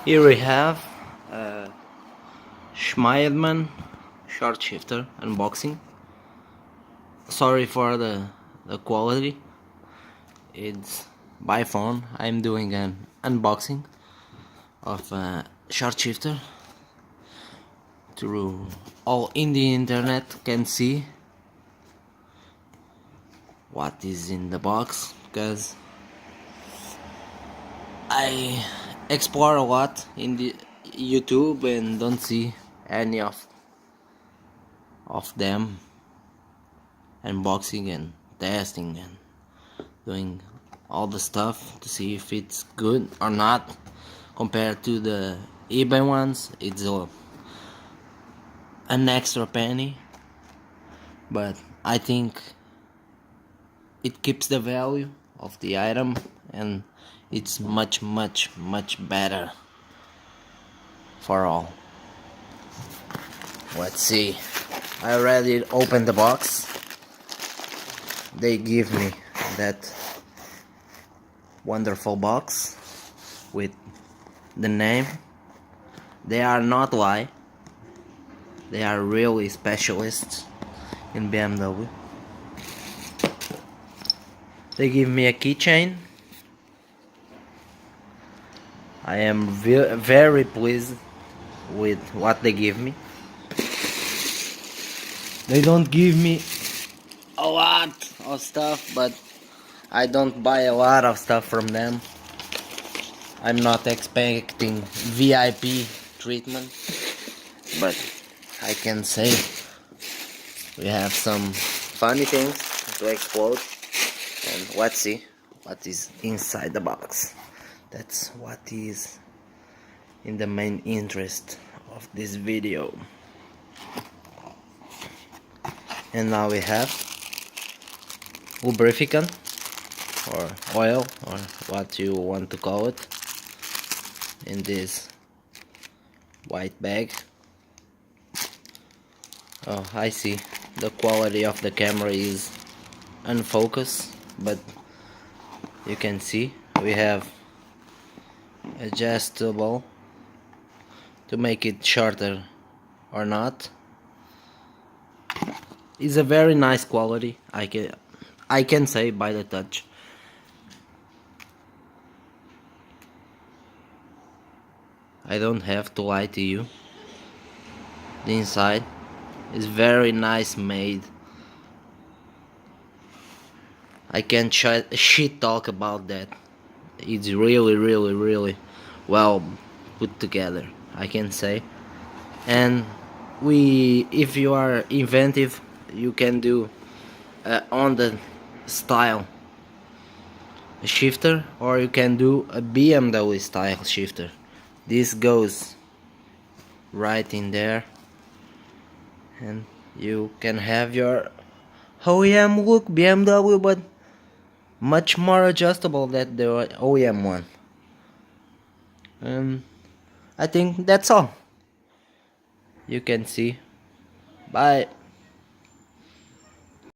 Here we have Schmiedmann short shifter unboxing. Sorry for the quality. It's by phone. I'm doing an unboxing of a short shifter through all in the internet can see what is in the box, because I explore a lot in the YouTube and don't see any of them unboxing and testing and doing all the stuff to see if it's good or not. Compared to the eBay ones, it's an extra penny, but I think it keeps the value of the item, and it's much better for all. Let's see. I already opened the box. They give me that wonderful box with the name. They are not lie. They are really specialists in BMW. They give me a keychain. I am very pleased with what they give me. They don't give me a lot of stuff, but I don't buy a lot of stuff from them. I'm not expecting VIP treatment, but I can say we have some funny things to explode, and let's see what is inside the box. That's what is in the main interest of this video. And now we have lubricant or oil, or what you want to call it, in this white bag. Oh, I see. The quality of the camera is unfocused, but you can see we have adjustable to make it shorter or not. It's a very nice quality, I can say by the touch. I don't have to lie to you. The inside is very nice made. I can't shit talk about that. It's really well put together, I can say. And if you are inventive, you can do on the style shifter, or you can do a BMW style shifter. This goes right in there, and you can have your OEM look BMW, but much more adjustable than the OEM one. I think that's all. You can see. Bye.